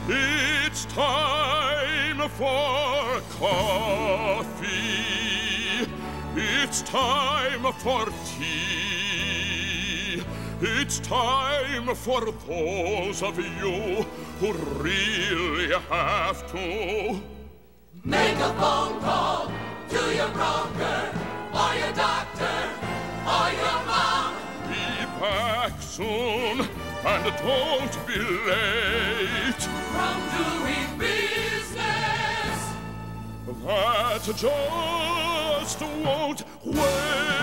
It's time for coffee. It's time for tea. It's time for those of you who really have to make a phone call to your broker or your doctor or your mom. Be back soon and don't be late from doing business that just won't wait.